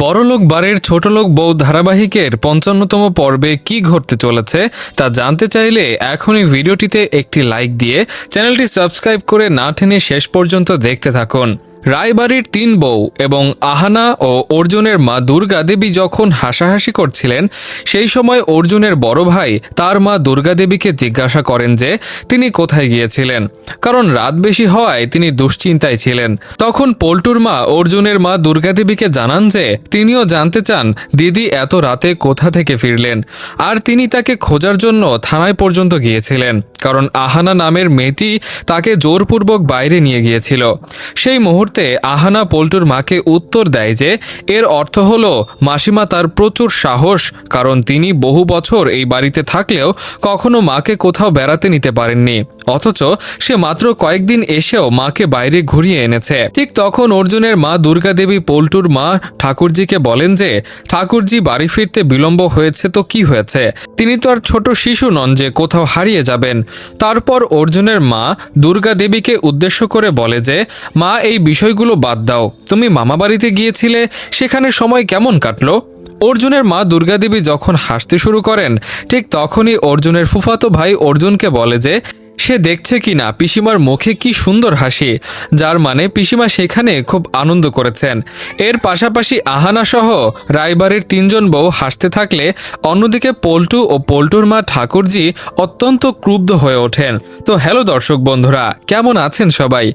বড়লোক বাড়ির ছোটলোক বউ ধারাবাহিকের ৫৫তম পর্বে কি ঘটতে চলেছে তা জানতে চাইলে এখনই ভিডিওটিতে একটি লাইক দিয়ে চ্যানেলটি সাবস্ক্রাইব করে না টেনে শেষ পর্যন্ত দেখতে থাকুন। রায়বাড়ির ৩ বউ এবং আহানা ও অর্জুনের মা দুর্গা দেবী যখন হাসাহাসি করছিলেন সেই সময় অর্জুনের বড় ভাই তার মা দুর্গা দেবীকে জিজ্ঞাসা করেন যে তিনি কোথায় গিয়েছিলেন, কারণ রাত বেশি হওয়ায় তিনি দুশ্চিন্তায় ছিলেন। তখন পল্টুর মা অর্জুনের মা দুর্গা দেবীকে জানান যে তিনিও জানতে চান দিদি এত রাতে কোথা থেকে ফিরলেন, আর তিনি তাকে খোঁজার জন্য থানায় পর্যন্ত গিয়েছিলেন, কারণ আহানা নামের মেয়েটি তাকে জোরপূর্বক বাইরে নিয়ে গিয়েছিল। সেই মুহূর্তে আহানা পল্টুর মাকে উত্তর দেয় যে এর অর্থ হলো মাসিমা তার প্রচুর সাহস, কারণ তিনি বহু বছর এই বাড়িতে থাকলেও কখনো মাকে কোথাও বেড়াতে নিতে পারেননি, অথচ সে মাত্র কয়েকদিন এসেও মাকে বাইরে ঘুরিয়ে এনেছে। ঠিক তখন অর্জুনের মা দুর্গা দেবী পল্টুর মা ঠাকুরজিকে বলেন যে ঠাকুরজি বাড়ি ফিরতে বিলম্ব হয়েছে তো কি হয়েছে, তিনি তো আর ছোট শিশু নন যে কোথাও হারিয়ে যাবেন। তারপর অর্জুনের মা দুর্গা দেবীকে উদ্দেশ্য করে বলে যে মা এই বিষয়গুলো বাদ দাও, তুমি মামা বাড়িতে গিয়েছিলে, সেখানে সময় কেমন কাটলো? অর্জুনের মা দুর্গা দেবী যখন হাসতে শুরু করেন ঠিক তখনই অর্জুনের ফুফাতো ভাই অর্জুনকে বলে যে সে দেখছে কিনা পিসিমার মুখে কি সুন্দর হাসি, যার মানে পিসিমা সেখানে খুব আনন্দ করেছেন। এর পাশাপাশি আহানা সহ রায়বাড়ির ৩ জন বউ হাসতে থাকলে অন্যদিকে পল্টু ও পল্টুর মা ঠাকুরজি অত্যন্ত ক্রুব্ধ হয়ে ওঠেন। তো হ্যালো দর্শক বন্ধুরা, কেমন আছেন সবাই?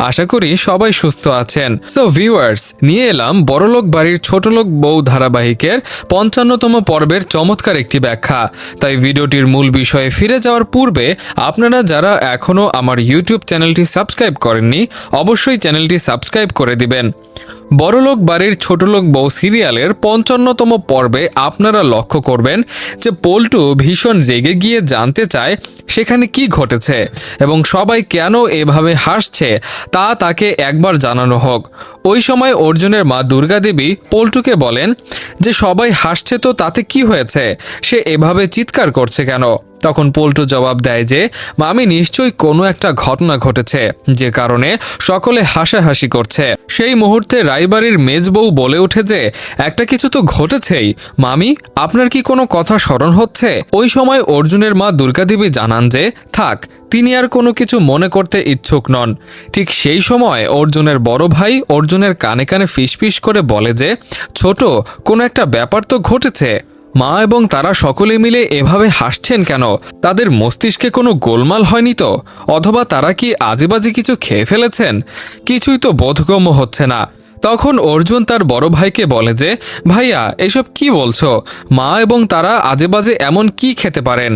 আশা করি সবাই সুস্থ আছেন। সো ভিউয়ার্স, নিয়ে এলাম বড়লোক বাড়ির ছোটলোক বউ ধারাবাহিকের ৫৫তম পর্বের চমৎকার একটি ব্যাখ্যা। তাই ভিডিওটির মূল বিষয়ে ফিরে যাওয়ার পূর্বে আপনারা যারা এখনো আমার ইউটিউব চ্যানেলটি সাবস্ক্রাইব করেননি অবশ্যই চ্যানেলটি সাবস্ক্রাইব করে দিবেন। বড়লোক বাড়ির ছোটলোক বউ সিরিয়ালের ৫৫তম পর্বে আপনারা লক্ষ্য করবেন যে পল্টু ভীষণ রেগে গিয়ে জানতে চায় সেখানে কি ঘটেছে এবং সবাই কেন এভাবে হাসছে তা তাকে একবার জানানো হোক। ওই সময় অর্জুনের মা দুর্গা দেবী পল্টুকে বলেন যে সবাই হাসছে তো তাতে কি হয়েছে, সে এভাবে চিৎকার করছে কেন? তখন পল্টু জবাব দেয় যে মামি নিশ্চয়ই কোনো একটা ঘটনা ঘটেছে যে কারণে সকলে হাসাহাসি করছে। সেই মুহূর্তে রায়বাড়ির মেজবউ বলে ওঠে যে একটা কিছু তো ঘটেছেই, মামি আপনার কি কোনো কথা স্মরণ হচ্ছে? ওই সময় অর্জুনের মা দুর্গা দেবী জানান যে থাক, তিনি আর কোনো কিছু মনে করতে ইচ্ছুক নন। ঠিক সেই সময় অর্জুনের বড় ভাই অর্জুনের কানে কানে ফিসফিস করে বলে যে ছোট, কোনো একটা ব্যাপার তো ঘটেছে। মা এবং তারা সকলে মিলে এভাবে হাসছেন কেন? তাদের মস্তিষ্কে কোনো গোলমাল হয়নি তো? অথবা তারা কি আজেবাজে কিছু খেয়ে ফেলেছেন? কিছুই তো বোধগম্য হচ্ছে না। তখন অর্জুন তার বড় ভাইকে বলে যে ভাইয়া এসব কি বলছো, মা এবং তারা আজেবাজে এমন কি খেতে পারেন?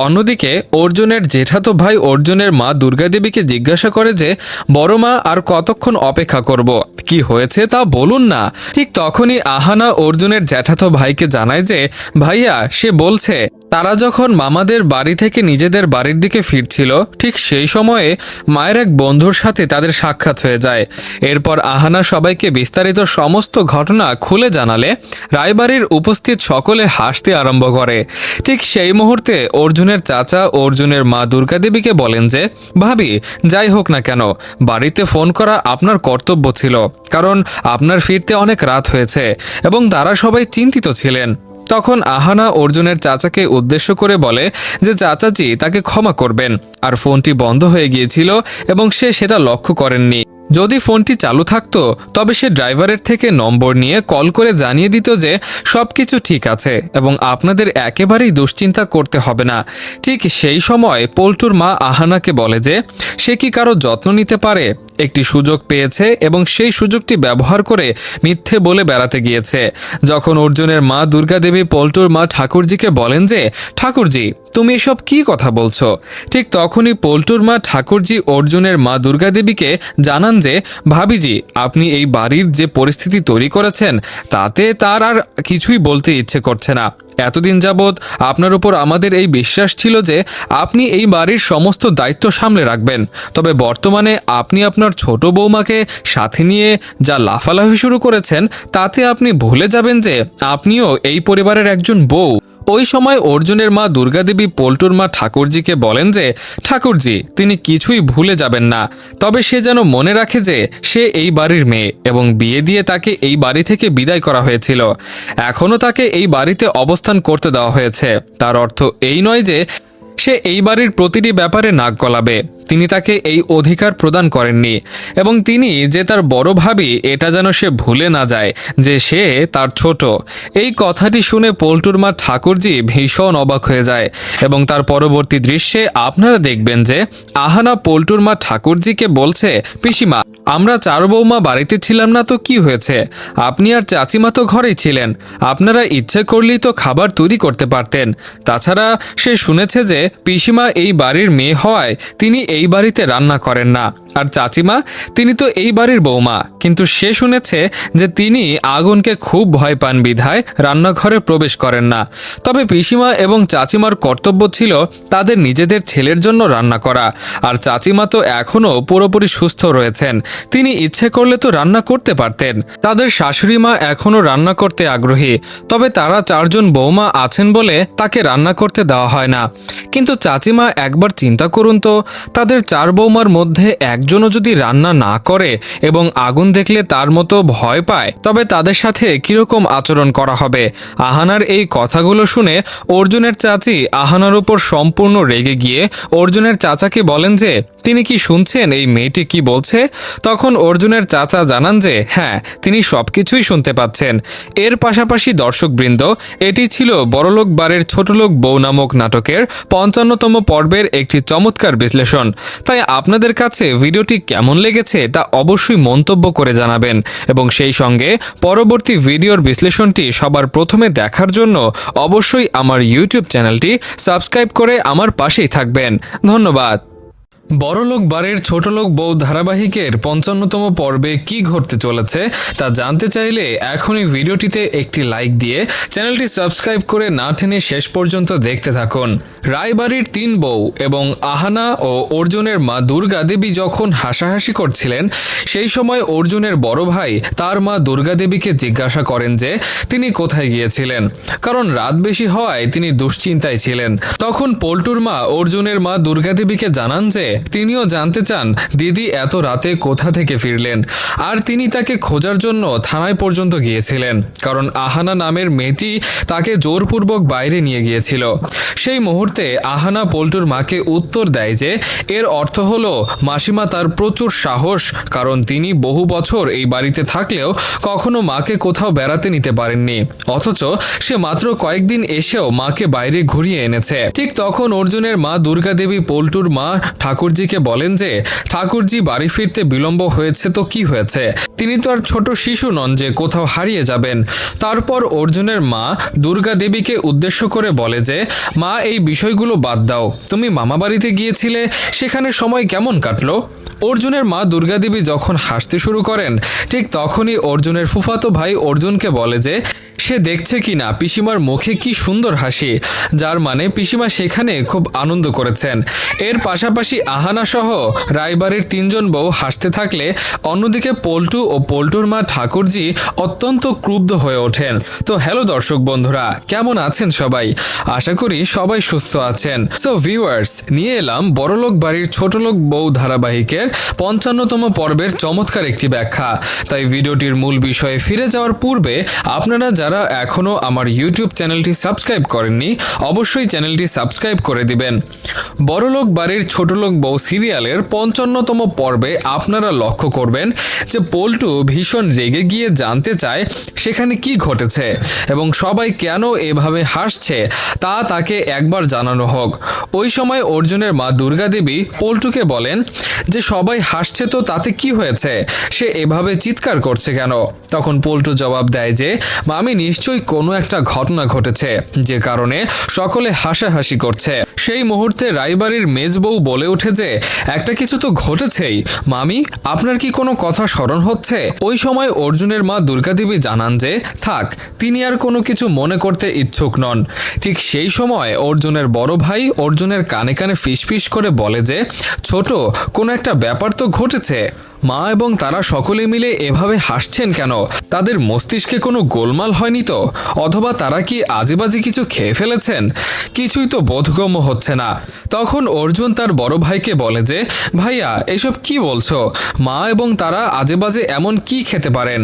অন্যদিকে অর্জুনের জেঠাতো ভাই অর্জুনের মা দুর্গা দেবীকে জিজ্ঞাসা করে যে বড় মা আর কতক্ষণ অপেক্ষা করব, কি হয়েছে তা বলুন না। ঠিক তখনই আহানা অর্জুনের জ্যাঠাতো ভাইকে জানায় যে ভাইয়া সে বলছে তারা যখন মামাদের বাড়ি থেকে নিজেদের বাড়ির দিকে ফিরছিল ঠিক সেই সময়ে মায়ের এক বন্ধুর সাথে তাদের সাক্ষাৎ হয়ে যায়। এরপর আহানা সবাইকে বিস্তারিত সমস্ত ঘটনা খুলে জানালে রায়বাড়ির উপস্থিত সকলে হাসতে আরম্ভ করে। ঠিক সেই মুহূর্তে অর্জুনের চাচা অর্জুনের মা দুর্গা দেবীকে বলেন যে ভাবি যাই হোক না কেন বাড়িতে ফোন করা আপনার কর্তব্য ছিল, কারণ আপনার ফিরতে অনেক রাত হয়েছে এবং তারা সবাই চিন্তিত ছিলেন। তখন আহানা অর্জুনের চাচাকে উদ্দেশ্য করে বলে যে চাচাজি তাকে ক্ষমা করবেন, আর ফোনটি বন্ধ হয়ে গিয়েছিল এবং সে সেটা লক্ষ্য করেননি। যদি ফোনটি চালু থাকতো তবে সে ড্রাইভারের থেকে নম্বর নিয়ে কল করে জানিয়ে দিত যে সবকিছু ঠিক আছে এবং আপনাদের একেবারেই দুশ্চিন্তা করতে হবে না। ঠিক সেই সময় পল্টুর মা আহানাকে বলে যে সে কি কারো যত্ন নিতে পারে? একটি সুযোগ পেয়েছে এবং সেই সুযোগটি ব্যবহার করে মিথ্যে বলে বেড়াতে গিয়েছে। যখন অর্জুনের মা দুর্গা দেবী পল্টুর মা ঠাকুরজিকে বলেন যে ঠাকুরজি তুমি এসব কি কথা বলছো, ঠিক তখনই পল্টুর মা ঠাকুরজি অর্জুনের মা দুর্গা দেবীকে জানান যে ভাবিজি আপনি এই বাড়ির যে পরিস্থিতি তৈরি করেছেন তাতে তার আর কিছুই বলতে ইচ্ছে করছে না। এতদিন যাবৎ আপনার উপর আমাদের এই বিশ্বাস ছিল যে আপনি এই বাড়ির সমস্ত দায়িত্ব সামলে রাখবেন, তবে বর্তমানে আপনি আপনার ছোট বৌমাকে সাথে নিয়ে যা লাফালাফি শুরু করেছেন তাতে আপনি ভুলে যাবেন যে আপনিও এই পরিবারের একজন বউ। ওই সময় অর্জুনের মা দুর্গাদেবী পল্টুর মা ঠাকুরজিকে বলেন যে ঠাকুরজি তিনি কিছুই ভুলে যাবেন না, তবে সে যেন মনে রাখে যে সে এই বাড়ির মেয়ে এবং বিয়ে দিয়ে তাকে এই বাড়ি থেকে বিদায় করা হয়েছিল। এখনও তাকে এই বাড়িতে অবস্থান করতে দেওয়া হয়েছে। তার অর্থ এই নয় যে সে এই বাড়ির প্রতিটি ব্যাপারে নাক গলাবে। তিনি তাকে এই অধিকার প্রদান করেননি এবং তিনি যে তার বড় ভাবি এটা যেন সে ভুলে না যায় যে সে তার ছোট। এই কথাটি শুনে পল্টুর মা ঠাকুরজি ভীষণ অবাক হয়ে যায় এবং তার পরবর্তী দৃশ্যে আপনারা দেখবেন যে আহানা পল্টুর মা ঠাকুরজিকে বলছে, পিসিমা আমরা চার বৌমা বাড়িতে ছিলাম না তো কি হয়েছে, আপনি আর চাচিমা তো ঘরেই ছিলেন, আপনারা ইচ্ছে করলেই তো খাবার তৈরি করতে পারতেন। তাছাড়া সে শুনেছে যে পিসিমা এই বাড়ির মেয়ে হওয়ায় তিনি এই বাড়িতে রান্না করেন না, আর চাচিমা তিনি তো এই বাড়ির বৌমা, কিন্তু সে শুনেছে যে তিনি আগুনকে খুব ভয় পান বিধায় রান্নাঘরে প্রবেশ করেন না। তবে পিসিমা এবং চাচিমার কর্তব্য ছিল তাদের নিজেদের ছেলের জন্য রান্না করা, আর চাচিমা তো এখনও পুরোপুরি সুস্থ রয়েছেন, তিনি ইচ্ছে করলে তো রান্না করতে পারতেন। তাদের শাশুড়ি মা এখনও রান্না করতে আগ্রহী, তবে তারা চারজন বৌমা আছেন বলে তাকে রান্না করতে দেওয়া হয় না। কিন্তু চাচিমা একবার চিন্তা করুন তো, তাদের চার বৌমার মধ্যে একজনও যদি রান্না না করে এবং আগুন দেখলে তার মতো ভয় পায়, তবে তাদের সাথে কিরকম আচরণ করা হবে। আহানার এই কথাগুলো শুনে অর্জুনের চাচি আহানার উপর সম্পূর্ণ রেগে গিয়ে অর্জুনের চাচাকে বলেন যে তিনি কি শুনছেন এই মেয়েটি কি বলছে। তখন অর্জুনের চাচা জানান যে হ্যাঁ, তিনি সবকিছুই শুনতে পাচ্ছেন। এর পাশাপাশি দর্শকবৃন্দ, এটি ছিল বড়লোক বাড়ির ছোটলোক বউ নামক নাটকের ৫৫তম পর্বের একটি চমৎকার বিশ্লেষণ। তাই আপনাদের কাছে ভিডিওটি কেমন লেগেছে তা অবশ্যই মন্তব্য করে জানাবেন এবং সেই সঙ্গে পরবর্তী ভিডিওর বিশ্লেষণটি সবার প্রথমে দেখার জন্য অবশ্যই আমার ইউটিউব চ্যানেলটি সাবস্ক্রাইব করে আমার পাশেই থাকবেন। ধন্যবাদ। বড়লোক বাড়ির ছোটলোক বউ ধারাবাহিকের ৫৫তম পর্বে কি ঘটতে চলেছে তা জানতে চাইলে এখনই ভিডিওটিতে একটি লাইক দিয়ে চ্যানেলটি সাবস্ক্রাইব করে না টেনে শেষ পর্যন্ত দেখতে থাকুন। রায়বাড়ির তিন বউ এবং আহানা ও অর্জুনের মা দুর্গা দেবী যখন হাসাহাসি করছিলেন, সেই সময় অর্জুনের বড় ভাই তার মা দুর্গা দেবীকে জিজ্ঞাসা করেন যে তিনি কোথায় গিয়েছিলেন, কারণ রাত বেশি হওয়ায় তিনি দুশ্চিন্তায় ছিলেন। তখন পল্টুর মা অর্জুনের মা দুর্গা দেবীকে জানান যে তিনিও জানতে চান দিদি এত রাতে কোথা থেকে ফিরলেন, আর তিনি তাকে খোঁজার জন্য থানায় পর্যন্ত গিয়েছিলেন, কারণ আহানা নামের মেয়েটি তাকে জোরপূর্বক বাইরে নিয়ে গিয়েছিল। সেই মুহূর্তে আহানা পল্টুর মাকে উত্তর দেয় যে এর অর্থ হলো মাসিমা তার প্রচুর সাহস, কারণ তিনি বহু বছর এই বাড়িতে থাকলেও কখনো মাকে কোথাও বেড়াতে নিতে পারেননি, অথচ সে মাত্র কয়েকদিন এসেও মাকে বাইরে ঘুরিয়ে এনেছে। ঠিক তখন অর্জুনের মা দুর্গা দেবী পল্টুর মা ঠাকুরজিকে বলেন যে ঠাকুরজি বাড়ি ফিরতে বিলম্ব হয়েছে তো কি হয়েছে, তিনি তো আর ছোট শিশু নন যে কোথাও হারিয়ে যাবেন। তারপর অর্জুনের মা দুর্গা দেবীকে উদ্দেশ্য করে বলে যে মা এই বিষয়গুলো বাদ দাও, তুমি মামা বাড়িতে গিয়েছিলে, সেখানে সময় কেমন কাটলো। অর্জুনের মা দুর্গা দেবী যখন হাসতে শুরু করেন, ঠিক তখনই অর্জুনের ফুফাতো ভাই অর্জুনকে বলে যে সে দেখছে কিনা পিসিমার মুখে কি সুন্দর হাসি, যার মানে পিসিমা সেখানে খুব আনন্দ করেছেন। এর পাশাপাশি আহানা সহ রায়বাড়ির তিনজন বউ হাসতে থাকলে অন্যদিকে পল্টু ও পল্টুর মা ঠাকুরজি অত্যন্ত ক্রুব্ধ হয়ে ওঠেন। তো হ্যালো দর্শক বন্ধুরা, কেমন আছেন সবাই? আশা করি সবাই সুস্থ আছেন। সো ভিউয়ার্স, নিয়ে এলাম বড়লোক বাড়ির ছোটলোক বউ ধারাবাহিকের ৫৫তম পর্বের চমৎকার একটি ব্যাখ্যা। তাই ভিডিওটির মূল বিষয়ে ফিরে যাওয়ার পূর্বে আপনারা যারা এখনো আমার ইউটিউব চ্যানেলটি সাবস্ক্রাইব করেননি, অবশ্যই চ্যানেলটি সাবস্ক্রাইব করে দিবেন। বড়লোক বাড়ির ছোটলোক বউ সিরিয়ালের ৫৫তম পর্বে আপনারা লক্ষ্য করবেন যে পল্টু ভীষণ রেগে গিয়ে জানতে চায় সেখানে কি ঘটেছে এবং সবাই কেন এভাবে হাসছে তা তাকে একবার জানানো হোক। ওই সময় অর্জুনের মা দুর্গা দেবী পল্টুকে বলেন যে সবাই হাসছে তো তাতে কি হয়েছে, সে এভাবে চিৎকার করছে কেন। তখন পল্টু জবাব দেয় যে আমি নিশ্চয়ই কোনো একটা ঘটনা ঘটেছে যে কারণে সকলে হাসাহাসি করছে। সেই মুহূর্তে রায়বাড়ির মেজবউ বলে ওঠে যে একটা কিছু তো ঘটেছেই, মামি আপনার কি কোনো কথা স্মরণ হচ্ছে। ওই সময় অর্জুনের মা দুর্গা দেবী জানান যে থাক, তিনি আর কোনো কিছু মনে করতে ইচ্ছুক নন। ঠিক সেই সময় অর্জুনের বড় ভাই অর্জুনের কানে কানে ফিসফিস করে বলে যে ছোট, কোনো একটা ব্যাপার তো ঘটেছে। মা এবং তারা সকলে মিলে এভাবে হাসছেন কেন? তাদের মস্তিষ্কে কোনো গোলমাল হয়নি তো? অথবা তারা কি আজেবাজে কিছু খেয়ে ফেলেছেন? কিছুই তো বোধগম্য হচ্ছে না। তখন অর্জুন তার বড় ভাইকে বলে যে, ভাইয়া এসব কি বলছো? মা এবং তারা আজেবাজে এমন কি খেতে পারেন?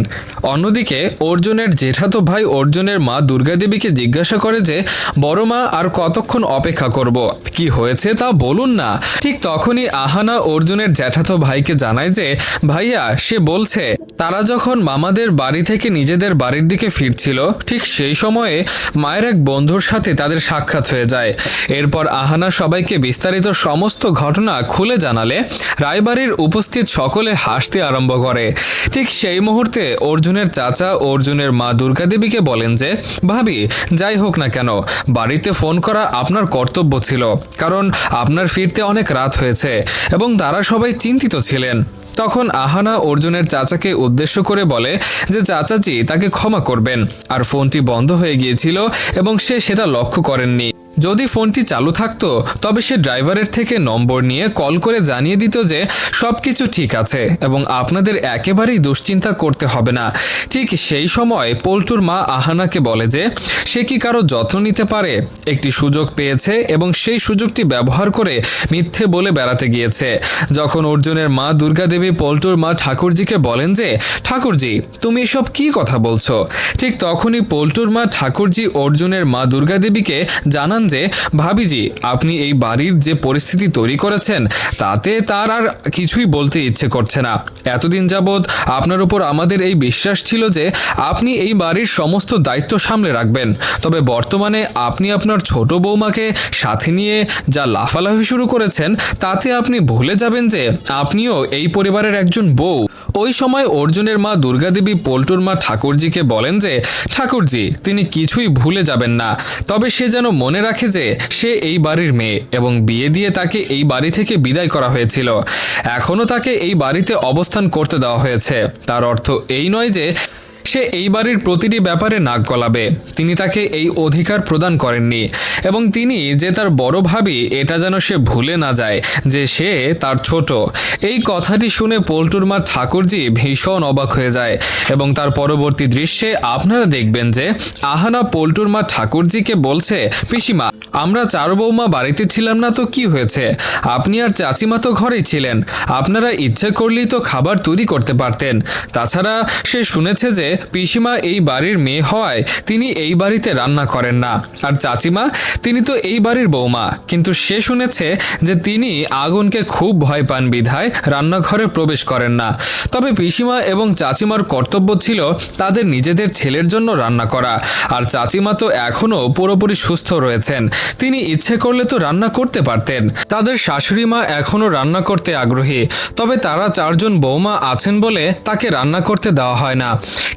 অন্যদিকে অর্জুনের জেঠাতো ভাই অর্জুনের মা দুর্গা দেবীকে জিজ্ঞাসা করে যে, বড় মা আর কতক্ষণ অপেক্ষা করব? কি হয়েছে তা বলুন না। ঠিক তখনই আহানা অর্জুনের জ্যাঠাতো ভাইকে জানায় যে, ভাইয়া সে বলছে তারা যখন মামাদের বাড়ি থেকে নিজেদের বাড়ির দিকে ফিরছিল ঠিক সেই সময়ে মায়ের এক বন্ধুর সাথে তাদের সাক্ষাৎ হয়ে যায়। এরপর আহানা সবাইকে বিস্তারিত সমস্ত ঘটনা খুলে জানালে রায়বাড়ির উপস্থিত সকলে হাসতে আরম্ভ করে। ঠিক সেই মুহূর্তে অর্জুনের চাচা অর্জুনের মা দুর্গা দেবীকে বলেন যে, ভাবি যাই হোক না কেন বাড়িতে ফোন করা আপনার কর্তব্য ছিল, কারণ আপনার ফিরতে অনেক রাত হয়েছে এবং তারা সবাই চিন্তিত ছিলেন। তখন আহানা অর্জুনের চাচাকে উদ্দেশ্য করে বলে যে, চাচাজি তাকে ক্ষমা করবেন, আর ফোনটি বন্ধ হয়ে গিয়েছিল এবং সে সেটা লক্ষ্য করেননি। যদি ফোনটি চালু থাকতো তবে সে ড্রাইভারের থেকে নম্বর নিয়ে কল করে জানিয়ে দিত যে সবকিছু ঠিক আছে এবং আপনাদের একেবারেই দুশ্চিন্তা করতে হবে না। ঠিক সেই সময় পল্টুর মা আহানাকে বলে যে সে কি কারো যত্ন নিতে পারে? একটি সুযোগ পেয়েছে এবং সেই সুযোগটি ব্যবহার করে মিথ্যে বলে বেড়াতে গিয়েছে। যখন অর্জুনের মা দুর্গা দেবী পল্টুর মা ঠাকুরজিকে বলেন যে, ঠাকুরজি তুমি এসব কি কথা বলছো? ঠিক তখনই পল্টুর মা ঠাকুরজি অর্জুনের মা দুর্গা দেবীকে জানান যে, ভাবিজি আপনি এই বাড়ির যে পরিস্থিতি তৈরি করেছেন তাতে তার আর কিছুই বলতে ইচ্ছে করছে না। এতদিন যাবৎ আপনার উপর আমাদের এই বিশ্বাস ছিল যে আপনি এই বাড়ির সমস্ত দায়িত্ব সামলে রাখবেন, তবে বর্তমানে আপনি আপনার ছোট বৌমাকে সাথে নিয়ে যা লাফালাফি শুরু করেছেন তাতে আপনি ভুলে যাবেন যে আপনিও এই পরিবারের একজন বউ। ওই সময় অর্জুনের মা দুর্গা দেবী পল্টুর মা ঠাকুরজিকে বলেন যে, ঠাকুরজি তিনি কিছুই ভুলে যাবেন না, তবে সে যেন মনে রাখে যে সে এই বাড়ির মেয়ে এবং বিয়ে দিয়ে তাকে এই বাড়ি থেকে বিদায় করা হয়েছিল। এখনো তাকে এই বাড়িতে অবস্থান করতে দেওয়া হয়েছে। তার অর্থ এই নয় যে সে এই বাড়ির প্রতিটি ব্যাপারে নাক গলাবে। তিনি তাকে এই অধিকার প্রদান করেননি এবং তিনি যে তার বড় ভাবি এটা যেন সে ভুলে না যায় যে সে তার ছোট। এই কথাটি শুনে পল্টুর মা ঠাকুরজি ভীষণ অবাক হয়ে যায় এবং তার পরবর্তী দৃশ্যে আপনারা দেখবেন যে আহানা পল্টুর মা ঠাকুরজিকে বলছে, পিসিমা আমরা চার বৌমা বাড়িতে ছিলাম না তো কি হয়েছে? আপনি আর চাচিমা তো ঘরেই ছিলেন, আপনারা ইচ্ছে করলেই তো খাবার তৈরি করতে পারতেন। তাছাড়া সে শুনেছে যে পিসিমা এই বাড়ির মেয়ে হওয়ায় তিনি এই বাড়িতে রান্না করেন না, আর চাচিমা তিনি তো এই বাড়ির বৌমা, কিন্তু সে শুনেছে যে তিনি আগুনকে খুব ভয় পান বিধায় রান্নাঘরে প্রবেশ করেন না। তবে পিসিমা এবং চাচিমার কর্তব্য ছিল তাদের নিজেদের ছেলের জন্য রান্না করা, আর চাচিমা তো এখনো পুরোপুরি সুস্থ রয়েছেন, তিনি ইচ্ছে করলে তো রান্না করতে পারতেন। তাদের শাশুড়ি মা এখনো রান্না করতে আগ্রহী, তবে তারা চারজন বৌমা আছেন বলে তাকে রান্না করতে দেওয়া হয় না।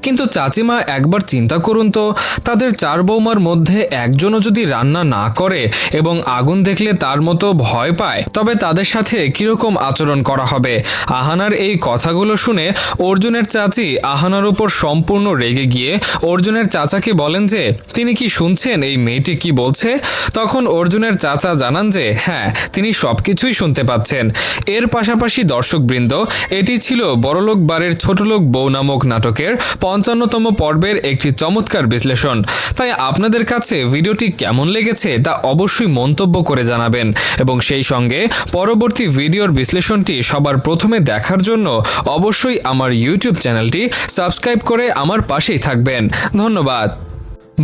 কিন্তু চাচিমা একবার চিন্তা করুন তো, তাদের চার বৌমার মধ্যে একজনও যদি রান্না না করে এবং আগুন দেখলে তার মতো ভয় পায়, তবে তাদের সাথে কিরকম আচরণ করা হবে? আহানার এই কথাগুলো শুনে অর্জুনের চাচি আহানার উপর সম্পূর্ণ রেগে গিয়ে অর্জুনের চাচাকে বলেন যে, তিনি কি শুনছেন এই মেয়েটি কি বলছে? তখন অর্জুনের চাচা জানান যে হ্যাঁ, তিনি সবকিছুই শুনতে পাচ্ছেন। এর পাশাপাশি দর্শকবৃন্দ, এটি ছিল বড়লোক বাড়ির ছোটলোক বউ নামক নাটকের 55তম পর্বের একটি চমৎকার বিশ্লেষণ। তাই আপনাদের কাছে ভিডিওটি কেমন লেগেছে তা অবশ্যই মন্তব্য করে জানাবেন এবং সেই সঙ্গে পরবর্তী ভিডিওর বিশ্লেষণটি সবার প্রথমে দেখার জন্য অবশ্যই আমার ইউটিউব চ্যানেলটি সাবস্ক্রাইব করে আমার পাশেই থাকবেন। ধন্যবাদ।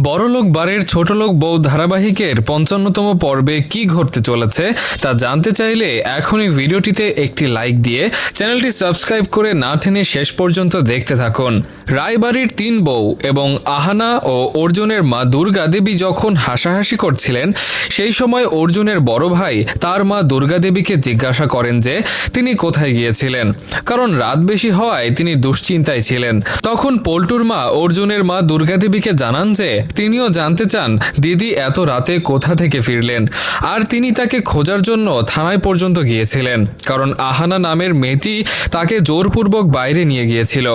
বড়লোক বাড়ির ছোটলোক বউ ধারাবাহিকের 55তম পর্বে কি ঘটতে চলেছে তা জানতে চাইলে এখনই ভিডিওটিতে একটি লাইক দিয়ে চ্যানেলটি সাবস্ক্রাইব করে না টেনে শেষ পর্যন্ত দেখতে থাকুন। রায়বাড়ির তিন বউ এবং আহানা ও অর্জুনের মা দুর্গা দেবী যখন হাসাহাসি করছিলেন সেই সময় অর্জুনের বড় ভাই তার মা দুর্গা দেবীকে জিজ্ঞাসা করেন যে তিনি কোথায় গিয়েছিলেন, কারণ রাত বেশি হওয়ায় তিনি দুশ্চিন্তায় ছিলেন। তখন পল্টুর মা অর্জুনের মা দুর্গা দেবীকে জানান যে তিনিও জানতে চান দিদি এত রাতে কোথা থেকে ফিরলেন, আর তিনি তাকে খোঁজার জন্য থানায় পর্যন্ত গিয়েছিলেন, কারণ আহানা নামের মেয়েটি তাকে জোরপূর্বক বাইরে নিয়ে গিয়েছিল।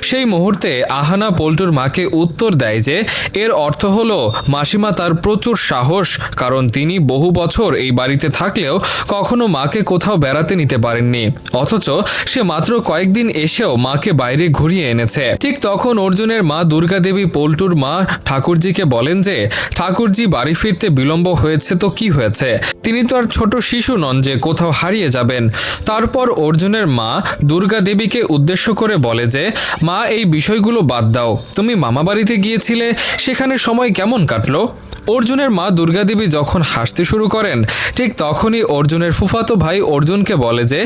সেই মুহূর্তে মুহূর্তে আহানা পল্টুর মাকে উত্তর দেয় যে এর অর্থ হলো মাসিমা তার প্রচুর সাহস, কারণ তিনি বহু বছর এই বাড়িতে থাকলেও কখনো মাকে কোথাও বেড়াতে নিতে পারেননি, অথচ সে মাত্র কয়েকদিন এসেও মাকে বাইরে ঘুরিয়ে এনেছে। ঠিক তখন অর্জুনের মা দুর্গা দেবী পল্টুর মা ঠাকুরজিকে বলেন যে ঠাকুরজি বাড়ি ফিরতে বিলম্ব হয়েছে তো কি হয়েছে, তিনি তো আর ছোট শিশু নন যে কোথাও হারিয়ে যাবেন। তারপর অর্জুনের মা দুর্গা দেবীকে উদ্দেশ্য করে বলে যে মা, এই বিষয়গুলো বাদ দাও, তুমি মামা বাড়িতে গিয়েছিলে, সেখানে সময় কেমন কাটলো? অর্জুনের মা দুর্গা দেবী যখন হাসতে শুরু করেন ঠিক তখনই অর্জুনের ফুফাতো ভাই অর্জুনকে বলে যে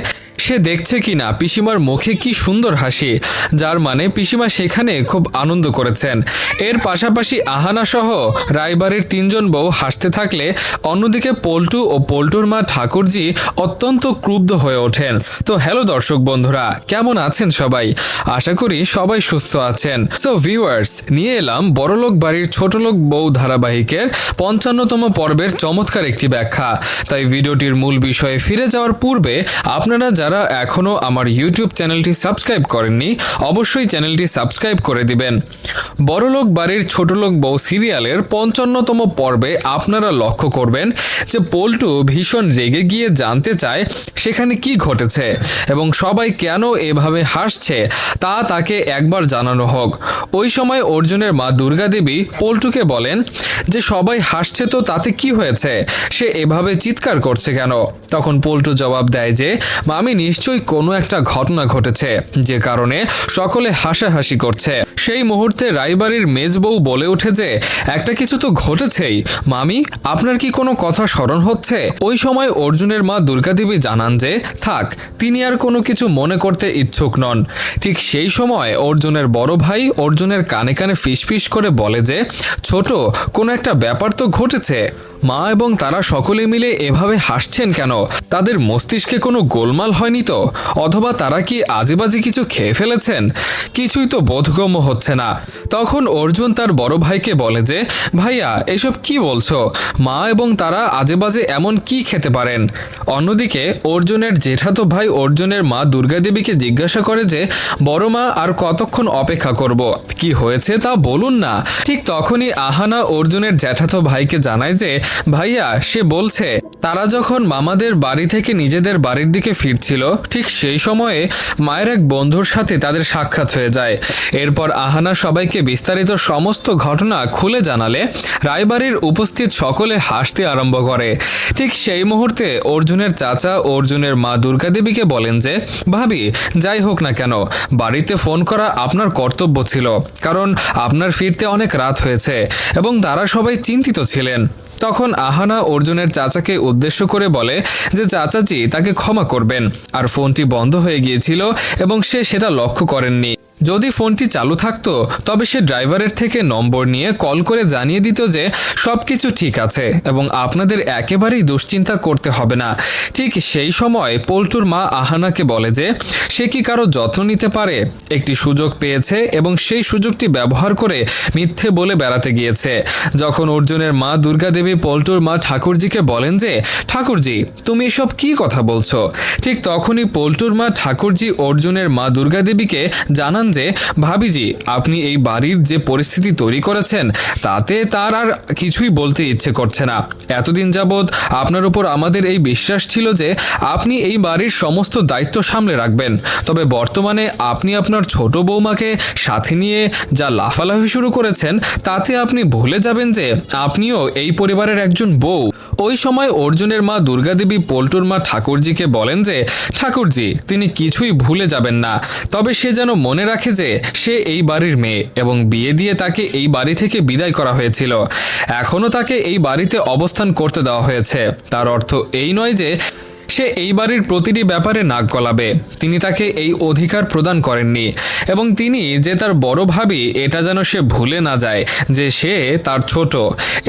সে দেখছে কিনা পিসিমার মুখে কি সুন্দর হাসি, যার মানে পিসিমা সেখানে খুব আনন্দ করেছেন। এর পাশাপাশি আহানা সহ রায়বাড়ির 3 জন বউ হাসতে থাকলে অন্যদিকে পল্টু ও পল্টুর মা ঠাকুরজি অত্যন্ত ক্রুব্ধ হয়ে ওঠেন। তো হ্যালো দর্শক বন্ধুরা, কেমন আছেন সবাই? আশা করি সবাই সুস্থ আছেন। সো ভিউয়ার্স, নিয়ে এলাম বড়লোক বাড়ির ছোটলোক বউ ধারাবাহিকের 55তম পর্বের চমৎকার একটি ব্যাখ্যা। তাই ভিডিওটির মূল বিষয়ে ফিরে যাওয়ার পূর্বে আপনারা যারা এখনো আমার ইউটিউব চ্যানেলটি সাবস্ক্রাইব করেননি অবশ্যই চ্যানেলটি সাবস্ক্রাইব করে দিবেন। বড়লোক বাড়ির ছোটলোক বউ সিরিয়ালের 55তম পর্বে আপনারা লক্ষ্য করবেন যে পল্টু ভীষণ রেগে গিয়ে জানতে চায় সেখানে কি ঘটেছে এবং সবাই কেন এভাবে হাসছে তা তাকে একবার জানানো হোক। ওই সময় অর্জুনের মা দুর্গা দেবী পল্টুকে বলেন যে সবাই হাসছে তো তাতে কি হয়েছে, সে এভাবে চিৎকার করছে কেন? তখন পল্টু জবাব দেয় যে মামি, নিশ্চয়ই কোনো একটা ঘটনা ঘটেছে যে কারণে সকলে হাসাহাসি করছে। সেই মুহূর্তে রায়বাড়ির মেজবউ বলে ওঠে যে একটা কিছু তো ঘটেছেই মামি, আপনার কি কোনো কথা স্মরণ হচ্ছে? ওই সময় অর্জুনের মা দুর্গা দেবী জানান যে থাক, তিনি আর কোনো কিছু মনে করতে ইচ্ছুক নন। ঠিক সেই সময় অর্জুনের বড় ভাই অর্জুনের কানে কানে ফিসফিস করে বলে যে ছোট, কোনো একটা ব্যাপার তো ঘটেছে। মা এবং তারা সকলে মিলে এভাবে হাসছেন কেন? তাদের মস্তিষ্কে কোনো গোলমাল হয়নি তো? অথবা তারা কি আজেবাজে কিছু খেয়ে ফেলেছেন? কিছুই তো বোধগম্য হচ্ছে না। তখন অর্জুন তার বড় ভাইকে বলে যে ভাইয়া, এসব কি বলছো? মা এবং তারা আজেবাজে এমন কি খেতে পারেন? অন্যদিকে অর্জুনের জেঠাতো ভাই অর্জুনের মা দুর্গা দেবীকে জিজ্ঞাসা করে যে বড় মা, আর কতক্ষণ অপেক্ষা করব? কি হয়েছে তা বলুন না। ঠিক তখনই আহানা অর্জুনের জ্যাঠাতো ভাইকে জানায় যে ভাইয়া, সে বলছে তারা যখন মামাদের বাড়ি থেকে নিজেদের বাড়ির দিকে ফিরছিল ঠিক সেই সময়ে মায়ের এক বন্ধুর সাথে তাদের সাক্ষাৎ হয়ে যায়। এরপর আহানা সবাইকে বিস্তারিত সমস্ত ঘটনা খুলে জানালে রায়বাড়ির উপস্থিত সকলে হাসতে আরম্ভ করে। ঠিক সেই মুহূর্তে অর্জুনের চাচা অর্জুনের মা দুর্গা দেবীকে বলেন যে ভাবি, যাই হোক না কেন বাড়িতে ফোন করা আপনার কর্তব্য ছিল, কারণ আপনার ফিরতে অনেক রাত হয়েছে এবং তারা সবাই চিন্তিত ছিলেন। তখন আহানা অর্জুনের চাচাকে উদ্দেশ্য করে বলে যে চাচাজি তাকে ক্ষমা করবেন, আর ফোনটি বন্ধ হয়ে গিয়েছিল এবং সে সেটা লক্ষ্য করেননি। যদি ফোনটি চালু থাকতো তবে সে ড্রাইভারের থেকে নম্বর নিয়ে কল করে জানিয়ে দিত যে সবকিছু ঠিক আছে এবং আপনাদের একেবারেই দুশ্চিন্তা করতে হবে না। ঠিক সেই সময় পল্টুর মা আহানাকে বলে যে সে কি কারো যত্ন নিতে পারে? একটি সুযোগ পেয়েছে এবং সেই সুযোগটি ব্যবহার করে মিথ্যে বলে বেড়াতে গিয়েছে। যখন অর্জুনের মা দুর্গা দেবী পল্টুর মা ঠাকুরজিকে বলেন যে ঠাকুরজি, তুমি এসব কি কথা বলছো? ঠিক তখনই পল্টুর মা ঠাকুরজি অর্জুনের মা দুর্গা দেবীকে জানান যে ভাবিজি, আপনি এই বাড়ির যে পরিস্থিতি তৈরি করেছেন তাতে তার আর কিছুই বলতে ইচ্ছে করছে না। এতদিন যাবৎ আপনার উপর আমাদের এই বিশ্বাস ছিল যে আপনি এই বাড়ির সমস্ত দায়িত্ব সামলে রাখবেন, তবে বর্তমানে আপনি আপনার ছোট বৌমাকে সাথে নিয়ে যা লাফালাফি শুরু করেছেন তাতে আপনি ভুলে যাবেন যে আপনিও এই পরিবারের একজন বউ। ওই সময় অর্জুনের মা দুর্গা দেবী পল্টুর মা ঠাকুরজিকে বলেন যে ঠাকুরজি, তিনি কিছুই ভুলে যাবেন না, তবে সে যেন মনে রাখে যে সে এই বাড়ির মেয়ে এবং বিয়ে দিয়ে তাকে এই বাড়ি থেকে বিদায় করা হয়েছিল। এখনো তাকে এই বাড়িতে অবস্থান করতে দেওয়া হয়েছে, তার অর্থ এই নয় যে সে এই বাড়ির প্রতিটি ব্যাপারে নাক গলাবে। তিনি তাকে এই অধিকার প্রদান করেননি এবং তিনি যে তার বড় ভাবি এটা যেন সে ভুলে না যায় যে সে তার ছোট।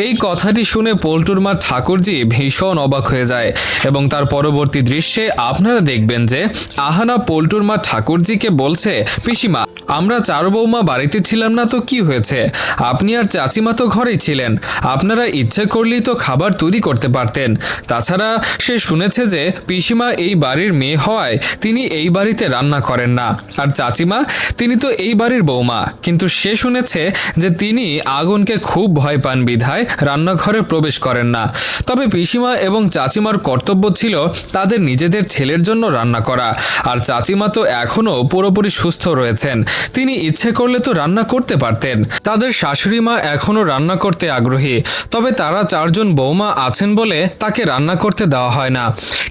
এই কথাটি শুনে পল্টুর মা ঠাকুরজি ভীষণ অবাক হয়ে যায় এবং তার পরবর্তী দৃশ্যে আপনারা দেখবেন যে আহানা পল্টুর মা ঠাকুরজিকে বলছে পিসিমা, আমরা চার বৌমা বাড়িতে ছিলাম না তো কি হয়েছে? আপনি আর চাচিমা তো ঘরেই ছিলেন, আপনারা ইচ্ছে করলেই তো খাবার তৈরি করতে পারতেন। তাছাড়া সে শুনেছে যে পিসিমা এই বাড়ির মেয়ে হওয়ায় তিনি এই বাড়িতে রান্না করেন না, আর চাচিমা তিনি তো এই বাড়ির বৌমা, কিন্তু সে শুনেছে যে তিনি আগুনকে খুব ভয় পান বিধায় রান্নাঘরে প্রবেশ করেন না। তবে পিসিমা এবং চাচিমার কর্তব্য ছিল তাদের নিজেদের ছেলের জন্য রান্না করা, আর চাচিমা তো এখনো পুরোপুরি সুস্থ রয়েছেন, তিনি ইচ্ছে করলে তো রান্না করতে পারতেন। তাদের শাশুড়ি মা এখনো রান্না করতে আগ্রহী, তবে তারা 4 জন বৌমা আছেন বলে তাকে রান্না করতে দেওয়া হয় না।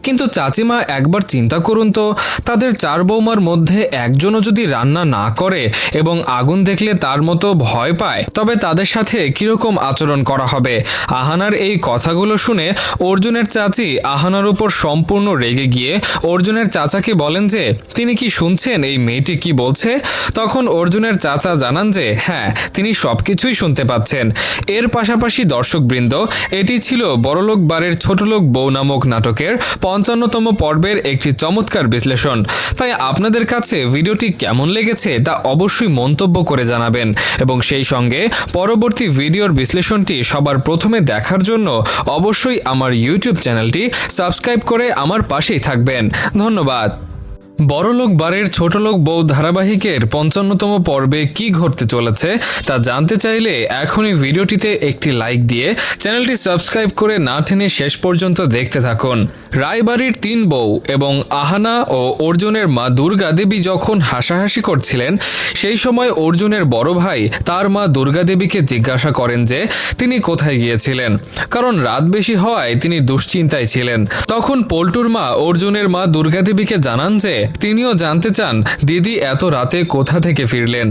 কিন্তু চাচিমা একবার চিন্তা করুন তো, তাদের 4 বৌমার মধ্যে একজনও যদি রান্না না করে এবং আগুন দেখলে তার মতো ভয় পায়, তবে তাদের সাথে কিরকম আচরণ করা হবে। আহানার এই কথাগুলো শুনে অর্জুনের চাচি আহানার উপর সম্পূর্ণ রেগে গিয়ে অর্জুনের চাচাকে বলেন যে তিনি কি শুনছেন এই মেয়েটি কি বলছে। তখন অর্জুনের চাচা জানান যে হ্যাঁ, তিনি সবকিছুই শুনতে পাচ্ছেন। এর পাশাপাশি দর্শকবৃন্দ, এটি ছিল বড়লোক বাড়ির ছোটলোক বউ নামক নাটকের 55তম পর্বের একটি চমৎকার বিশ্লেষণ। তাই আপনাদের কাছে ভিডিওটি কেমন লেগেছে তা অবশ্যই মন্তব্য করে জানাবেন, এবং সেই সঙ্গে পরবর্তী ভিডিওর বিশ্লেষণটি সবার প্রথমে দেখার জন্য অবশ্যই আমার ইউটিউব চ্যানেলটি সাবস্ক্রাইব করে আমার পাশেই থাকবেন। ধন্যবাদ। বড়লোক বাড়ির ছোটলোক বউ ধারাবাহিকের 55তম পর্বে কি ঘটতে চলেছে তা জানতে চাইলে এখনই ভিডিওটিতে একটি লাইক দিয়ে চ্যানেলটি সাবস্ক্রাইব করে না টেনে শেষ পর্যন্ত দেখতে থাকুন। রায়বাড়ির 3 বউ এবং আহানা ও অর্জুনের মা দুর্গা দেবী যখন হাসাহাসি করছিলেন, সেই সময় অর্জুনের বড় ভাই তার মা দুর্গা দেবীকে জিজ্ঞাসা করেন যে তিনি কোথায় গিয়েছিলেন, কারণ রাত বেশি হওয়ায় তিনি দুশ্চিন্তায় ছিলেন। তখন পল্টুর মা অর্জুনের মা দুর্গা দেবীকে জানান যে তিনিও জানতে চান দিদি এত রাতে কোথা থেকে ফিরলেন,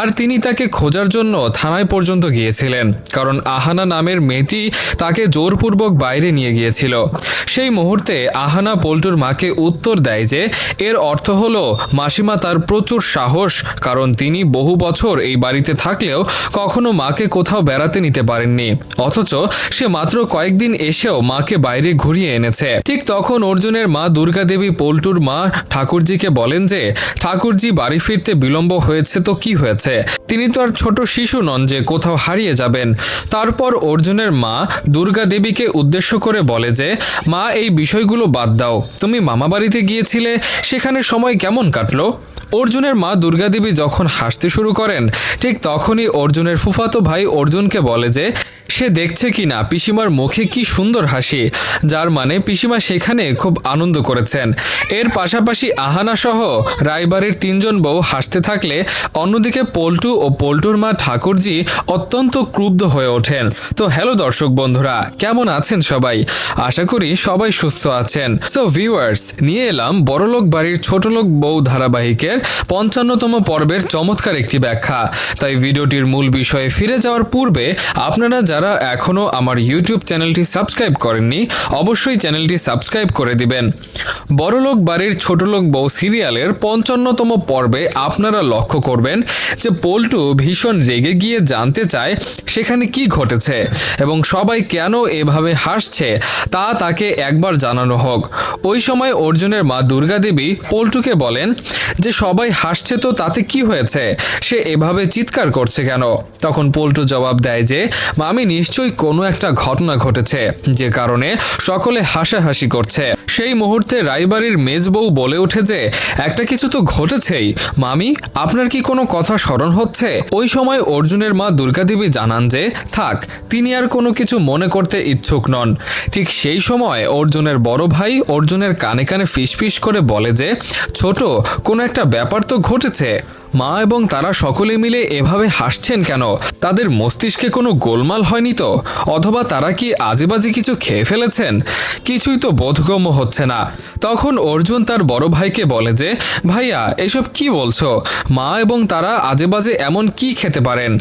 আর তিনি তাকে খোঁজার জন্য থানায় পর্যন্ত গিয়েছিলেন, কারণ আহানা নামের মেয়েটি তাকে জোরপূর্বক বাইরে নিয়ে গিয়েছিল। সেই মুহূর্তে আহানা পল্টুর মাকে উত্তর দেয় যে এর অর্থ হলো মাসিমা তার প্রচুর সাহস, কারণ তিনি বহু বছর এই বাড়িতে থাকলেও কখনো মাকে কোথাও বেড়াতে নিতে পারেননি, অথচ সে মাত্র কয়েকদিন এসেও মাকে বাইরে ঘুরিয়ে এনেছে। ঠিক তখন অর্জুনের মা দুর্গা দেবী পল্টুর মা ঠাকুরজিকে বলেন যে ঠাকুরজি বাড়ি ফিরতে বিলম্ব হয়েছে তো কি হয়েছে, তিনি তো আর ছোট শিশু নন যে কোথাও হারিয়ে যাবেন। তারপর অর্জুনের মা দুর্গা দেবীকে উদ্দেশ্য করে বলে যে মা, এই বিষয়গুলো বাদ দাও, তুমি মামা বাড়িতে গিয়েছিলে, সেখানে সময় কেমন কাটলো। অর্জুনের মা দুর্গা দেবী যখন হাসতে শুরু করেন, ঠিক তখনই অর্জুনের ফুফাতো ভাই অর্জুনকে বলে যে সে দেখছে কিনা পিসিমার মুখে কি সুন্দর হাসি, যার মানে পিসিমা সেখানে খুব আনন্দ করেছেন। এর পাশাপাশি আহানা সহ রায়বাড়ির 3 জন বউ হাসতে থাকলে অন্যদিকে পল্টু ও পল্টুর মা ঠাকুরজি অত্যন্ত ক্রুব্ধ হয়ে ওঠেন। তো হ্যালো দর্শক বন্ধুরা, কেমন আছেন সবাই? আশা করি সবাই সুস্থ আছেন। সো ভিউয়ার্স, নিয়ে এলাম বড়লোক বাড়ির ছোটলোক বউ ধারাবাহিকের 55তম পর্বের চমৎকার একটি ব্যাখ্যা। তাই ভিডিওটির মূল বিষয়ে ফিরে যাওয়ার পূর্বে আপনারা যারা এখনো আমার ইউটিউব চ্যানেলটি সাবস্ক্রাইব করেননি, অবশ্যই চ্যানেলটি সাবস্ক্রাইব করে দিবেন। বড়লোক বাড়ির ছোটলোক বউ সিরিয়ালের 55তম পর্বে আপনারা লক্ষ্য করবেন যে পল্টু ভীষণ রেগে গিয়ে জানতে চায় সেখানে কি ঘটেছে এবং সবাই কেন এভাবে হাসছে তা তাকে একবার জানানো হোক। ওই সময় অর্জুনের মা দুর্গা দেবী পল্টুকে বলেন যে সবাই হাসছে তো তাতে কি হয়েছে, সে এভাবে চিৎকার করছে কেন। তখন পল্টু জবাব দেয় যে মামি, নিশ্চয়ই কোনো একটা ঘটনা ঘটেছে যে কারণে সকলে হাসাহাসি করছে। সেই মুহূর্তে রায়বাড়ির মেজবউ বলে ওঠে যে একটা কিছু তো ঘটেছেই মামি, আপনার কি কোনো কথা স্মরণ হচ্ছে। ওই সময় অর্জুনের মা দুর্গা দেবী জানান যে থাক, তিনি আর কোনো কিছু মনে করতে ইচ্ছুক নন। ঠিক সেই সময় অর্জুনের বড় ভাই অর্জুনের কানে কানে ফিসফিস করে বলে যে ছোট, কোনো একটা ব্যাপার তো ঘটেছে। মা এবং তারা সকলে মিলে এভাবে হাসছেন কেন, তাদের মস্তিষ্কে কোনো গোলমাল হয়নি তো, অথবা তারা কি আজেবাজে কিছু খেয়ে ফেলেছেন, কিছুই তো বোধগম্য হচ্ছে না। তখন অর্জুন তার বড় ভাইকে বলে যে ভাইয়া, এসব কি বলছো, মা এবং তারা আজেবাজে এমন কি খেতে পারেন।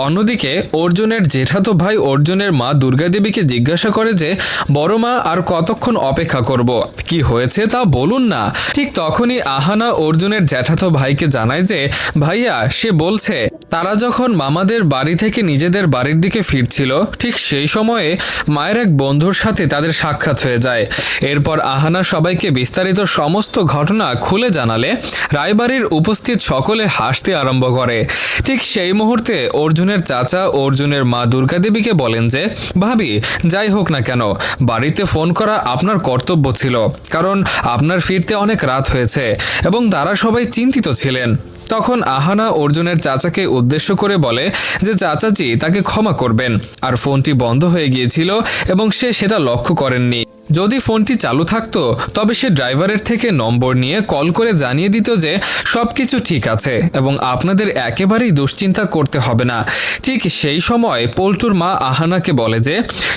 অন্যদিকে অর্জুনের জেঠাতো ভাই অর্জুনের মা দুর্গা দেবীকে জিজ্ঞাসা করে যে বড় মা, আর কতক্ষণ অপেক্ষা করব, কি হয়েছে তা বলুন না। ঠিক তখনই আহানা অর্জুনের জ্যাঠাতো ভাইকে জানায় যে ভাইয়া, সে বলছে তারা যখন মামাদের বাড়ি থেকে নিজেদের বাড়ির দিকে ফিরছিল ঠিক সেই সময়ে মায়ের এক বন্ধুর সাথে তাদের সাক্ষাৎ হয়ে যায়। এরপর আহানা সবাইকে বিস্তারিত সমস্ত ঘটনা খুলে জানালে রায়বাড়ির উপস্থিত সকলে হাসতে আরম্ভ করে। ঠিক সেই মুহূর্তে অর্জুনের চাচা অর্জুনের মা দুর্গা দেবীকে বলেন যে, ভাবি, যাই হোক না কেন বাড়িতে ফোন করা আপনার কর্তব্য ছিল, কারণ আপনার ফিরতে অনেক রাত হয়েছে এবং তারা সবাই চিন্তিত ছিলেন। তখন আহানা অর্জুনের চাচাকে উদ্দেশ্য করে বলে যে চাচাজি তাকে ক্ষমা করবেন, আর ফোনটি বন্ধ হয়ে গিয়েছিল এবং সে সেটা লক্ষ্য করেননি। যদি ফোনটি চালু থাকতো তবে সে ড্রাইভারের থেকে নম্বর নিয়ে কল করে জানিয়ে দিত যে সবকিছু ঠিক আছে এবং আপনাদের একেবারেই দুশ্চিন্তা করতে হবে না। ঠিক সেই সময় পল্টুর মা আহানাকে বলে যে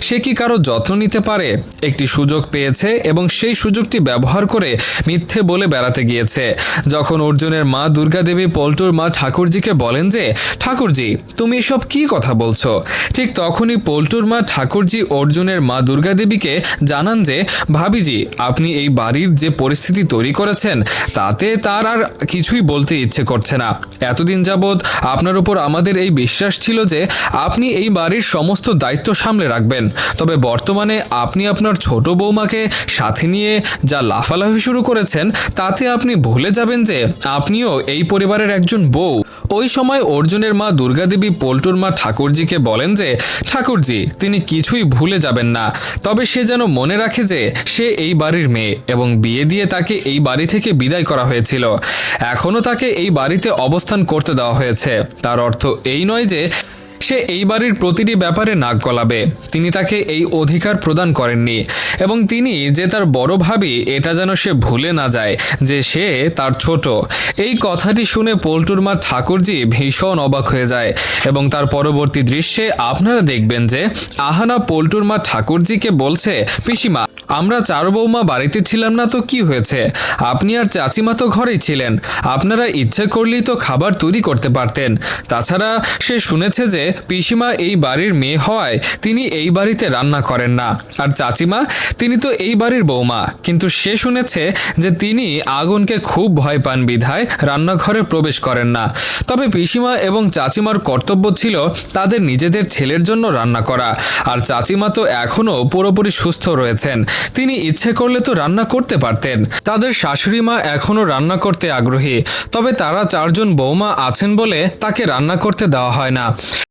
সে কি কারো যত্ন নিতে পারে, একটি সুযোগ পেয়েছে এবং সেই সুযোগটি ব্যবহার করে মিথ্যে বলে বেড়াতে গিয়েছে। যখন অর্জুনের মা দুর্গা দেবী পল্টুর মা ঠাকুরজিকে বলেন যে ঠাকুরজি তুমি এসব কি কথা বলছো, ঠিক তখনই পল্টুর মা ঠাকুরজি অর্জুনের মা দুর্গা দেবীকে জানান যে ভাবিজি আপনি এই বাড়ির যে পরিস্থিতি তৈরি করেছেন তাতে তার আর কিছুই বলতে ইচ্ছে করছে না। এতদিন যাবৎ আপনার উপর আমাদের এই বিশ্বাস ছিল যে আপনি এই বাড়ির সমস্ত দায়িত্ব সামলে রাখবেন, তবে বর্তমানে আপনি আপনার ছোট বৌমাকে সাথে নিয়ে যা লাফালাফি শুরু করেছেন তাতে আপনি ভুলে যাবেন যে আপনিও এই পরিবারের একজন বউ। ওই সময় অর্জুনের মা দুর্গা দেবী পল্টুর মা ঠাকুরজিকে বলেন যে ঠাকুরজি তিনি কিছুই ভুলে যাবেন না, তবে সে যেন মনে রাখে যে সে এই বাড়ির মেয়ে এবং বিয়ে দিয়ে তাকে এই বাড়ি থেকে বিদায় করা হয়েছিল। এখনো তাকে এই বাড়িতে অবস্থান করতে দেওয়া হয়েছে, তার অর্থ এই নয় যে সে এই বাড়ির প্রতিটি ব্যাপারে নাক গলাবে। তিনি তাকে এই অধিকার প্রদান করেননি এবং তিনি যে তার বড় ভাবি এটা যেন সে ভুলে না যায় যে সে তার ছোট। এই কথাটি শুনে পল্টুর মা ঠাকুরজি ভীষণ অবাক হয়ে যায় এবং তার পরবর্তী দৃশ্যে আপনারা দেখবেন যে আহানা পল্টুর মা ঠাকুরজিকে বলছে, পিসিমা আমরা চার বৌমা বাড়িতে ছিলাম না তো কি হয়েছে, আপনি আর চাচিমা তো ঘরেই ছিলেন, আপনারা ইচ্ছে করলেই তো খাবার তৈরি করতে পারতেন। তাছাড়া সে শুনেছে যে পিসিমা এই বাড়ির মেয়ে হওয়ায় তিনি এই বাড়িতে রান্না করেন না, আর চাচিমা তিনি তো এই বাড়ির বৌমা, কিন্তু সে শুনেছে যে তিনি আগুনকে খুব ভয় পান বিধায় রান্নাঘরে প্রবেশ করেন না। তবে পিসিমা এবং চাচিমার কর্তব্য ছিল তাদের নিজেদের ছেলের জন্য রান্না করা, আর চাচিমা তো এখনো পুরোপুরি সুস্থ রয়েছেন, তিনি ইচ্ছে করলে তো রান্না করতে পারতেন। তাদের শাশুড়ি মা এখনো রান্না করতে আগ্রহী, তবে তারা চারজন বৌমা আছেন বলে তাকে রান্না করতে দেওয়া হয় না।